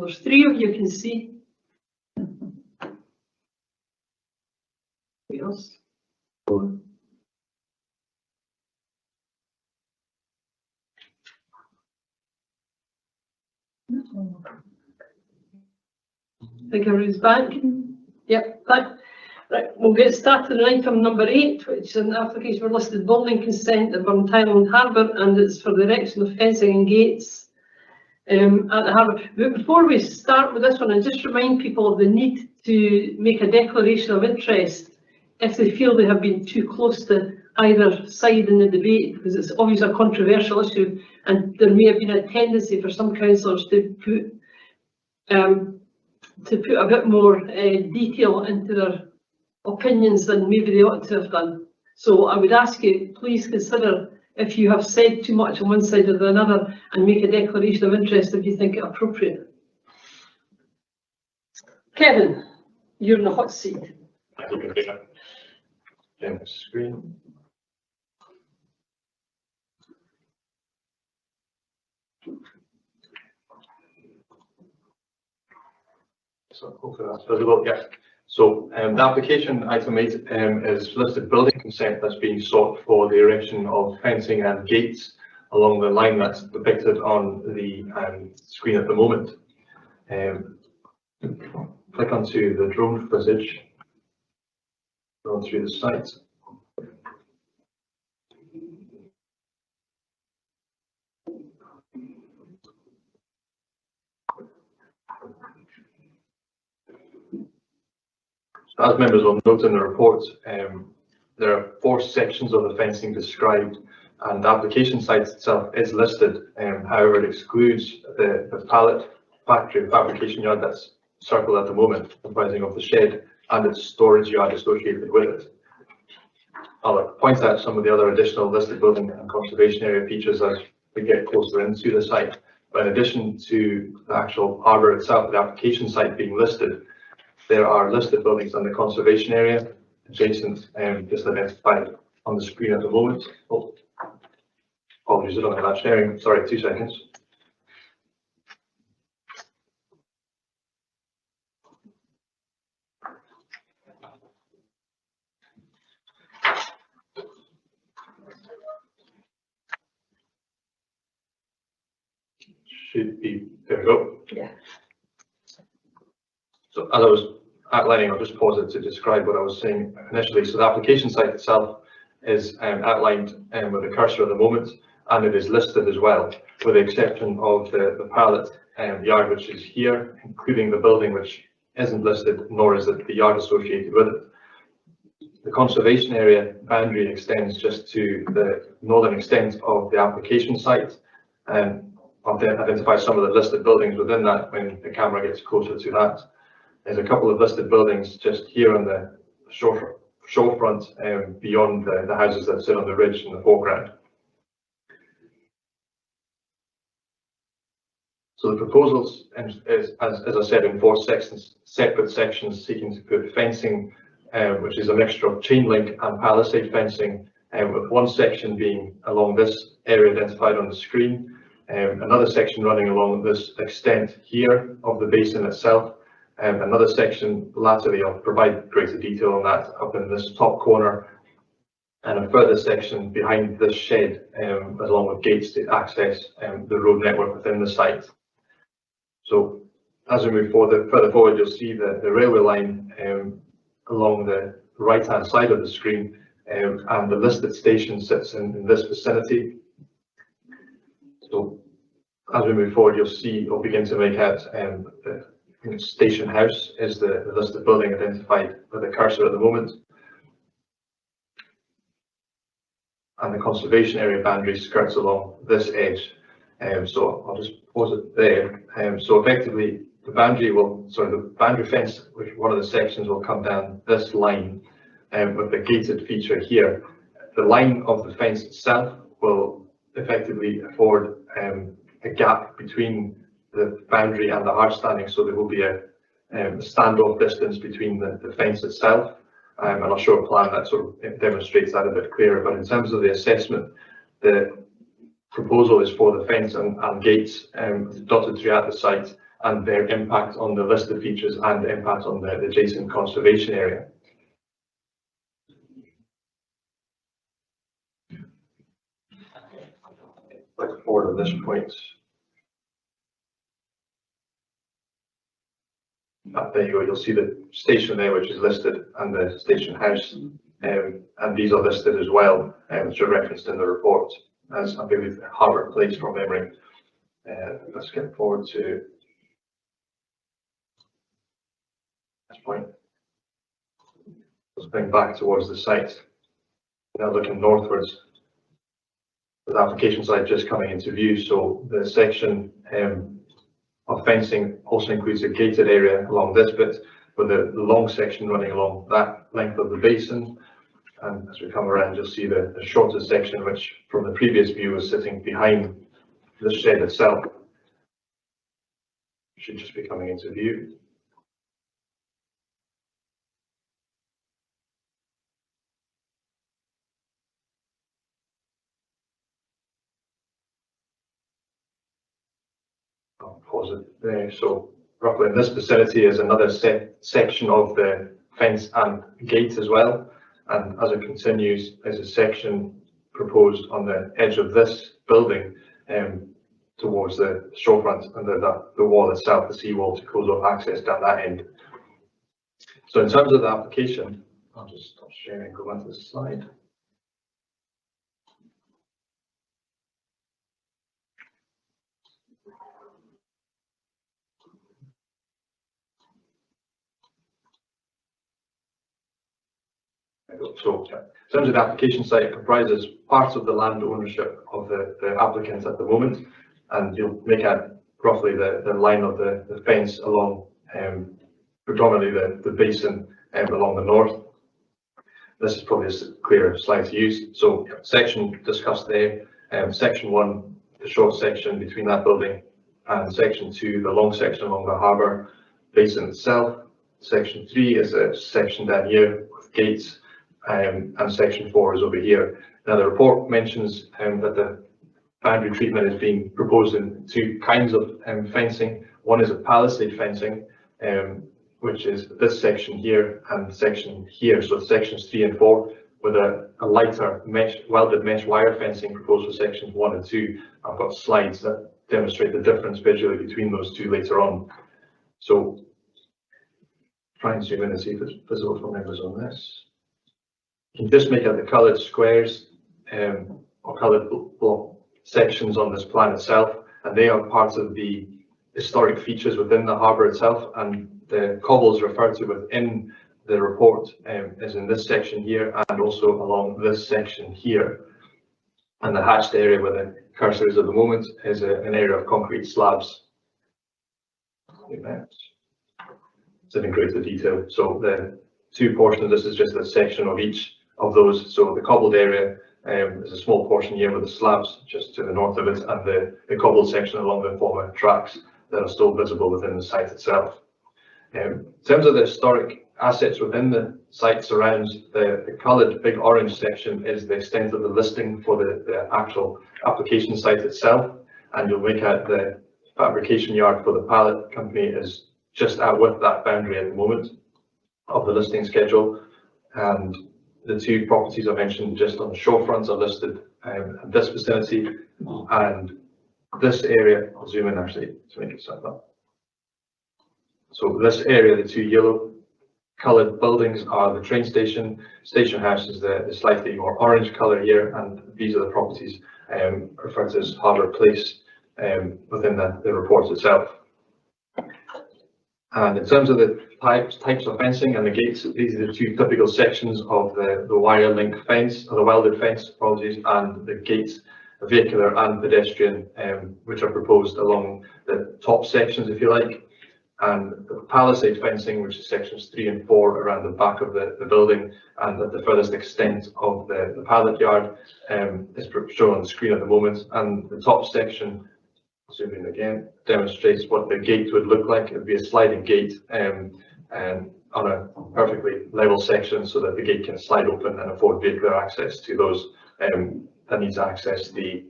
Well, there's 3 of you can see. Who else? 4. I think everyone's back. Yep, back. Right, we'll get started on item number 8, which is an application for listed building consent at Burntisland Harbour, and it's for the erection of fencing and gates at the harbour. But before we start with this one, I just remind people of the need to make a declaration of interest if they feel they have been too close to either side in the debate, because it's obviously a controversial issue, and there may have been a tendency for some councillors to put a bit more detail into their opinions than maybe they ought to have done. So I would ask you, please consider if you have said too much on one side or the other, and make a declaration of interest if you think it appropriate. Kevin, you're in the hot seat. Screen. So hopefully that's visible. Yeah. So the application item 8 is listed building consent that's being sought for the erection of fencing and gates along the line that's depicted on the screen at the moment. Click onto the drone footage, run through the site. As members will note in the report, there are 4 sections of the fencing described, and the application site itself is listed. However, it excludes the pallet factory fabrication yard that's circled at the moment, comprising of the shed and its storage yard associated with it. I'll point out some of the other additional listed building and conservation area features as we get closer into the site. But in addition to the actual harbour itself, the application site being listed, there are listed buildings on the conservation area adjacent, just identified on the screen at the moment. Oh, apologies, I don't have that sharing. Sorry, 2 seconds. Should be, there we go. Yeah. So as I was outlining, I'll just pause it to describe what I was saying initially. So the application site itself is outlined with a cursor at the moment, and it is listed as well, with the exception of the pallet yard, which is here, including the building which isn't listed, nor is it the yard associated with it. The conservation area boundary extends just to the northern extent of the application site, and I'll then identify some of the listed buildings within that when the camera gets closer to that. There's a couple of listed buildings just here on the shorefront, beyond the houses that sit on the ridge in the foreground. So the proposals is, as I said, in 4 separate sections, seeking to put fencing, which is a mixture of chain link and palisade fencing, with one section being along this area identified on the screen, another section running along this extent here of the basin itself, another section laterally. I'll provide greater detail on that up in this top corner, and a further section behind this shed, along with gates to access the road network within the site. So as we move further forward, you'll see the railway line along the right hand side of the screen, and the listed station sits in this vicinity. So as we move forward, you'll begin to make out the station house is the listed building identified with a cursor at the moment, and the conservation area boundary skirts along this edge. So I'll just pause it there. So effectively, the boundary fence, which one of the sections will come down this line, with the gated feature here. The line of the fence itself will effectively afford a gap between the boundary and the hard standing, so there will be a standoff distance between the fence itself, and I'll show a plan that sort of demonstrates that a bit clearer. But in terms of the assessment, the proposal is for the fence and gates dotted throughout the site, and their impact on the listed features and the impact on the adjacent conservation area. Look forward at this point. There you go, you'll see the station there which is listed and the station house, and these are listed as well, which are referenced in the report as, I believe, Harbour Place from memory. Let's get forward to this point. Let's bring back towards the site. Now looking northwards, the application site just coming into view. So the section of fencing also includes a gated area along this bit, with the long section running along that length of the basin. And as we come around, you'll see the shorter section, which from the previous view was sitting behind the shed itself. Should just be coming into view. I'll pause it there. So roughly in this vicinity is another section of the fence and gate as well. And as it continues, is a section proposed on the edge of this building towards the shorefront and the wall itself, the seawall, to close off access down that end. So in terms of the application, I'll just stop sharing and go on to the slide. So in terms of the application site, it comprises parts of the land ownership of the applicant at the moment, and you'll make out roughly the line of the fence along predominantly the basin along the north. This is probably a clearer slide to use. So section discussed there, section 1, the short section between that building, and section 2, the long section along the harbour basin itself. Section 3 is a section down here with gates, and section 4 is over here. Now the report mentions that the boundary treatment is being proposed in two kinds of fencing. One is a palisade fencing, which is this section here and section here. So sections 3 and 4, with a lighter welded mesh wire fencing proposed for sections 1 and 2. I've got slides that demonstrate the difference visually between those two later on. So try and zoom in and see if it's visible for members on this. You can just make out the coloured squares or coloured block sections on this plan itself, and they are part of the historic features within the harbour itself, and the cobbles referred to within the report is in this section here and also along this section here. And the hatched area where the cursor is at the moment is an area of concrete slabs. It's in greater detail. So the two portions, this is just a section of each of those. So the cobbled area is a small portion here with the slabs just to the north of it, and the cobbled section along the former tracks that are still visible within the site itself. In terms of the historic assets within the site surrounds, the coloured big orange section is the extent of the listing for the actual application site itself, and you'll make out the fabrication yard for the pallet company is just out with that boundary at the moment of the listing schedule. And the two properties I mentioned just on the shorefronts are listed in this vicinity, and this area, I'll zoom in actually to make it stand up. So this area, the two yellow coloured buildings are the train station. Station house is the slightly more orange colour here, and these are the properties referred to as Harbour Place within the report itself. And in terms of the types of fencing and the gates, these are the two typical sections of the wire link fence, or the welded fence, apologies, and the gates, vehicular and pedestrian, which are proposed along the top sections, if you like. And the palisade fencing, which is sections 3 and 4 around the back of the building, and at the furthest extent of the pallet yard, is shown on the screen at the moment. And the top section, zoom in again, demonstrates what the gate would look like. It would be a sliding gate and on a perfectly level section, so that the gate can slide open and afford vehicular access to those that need to access the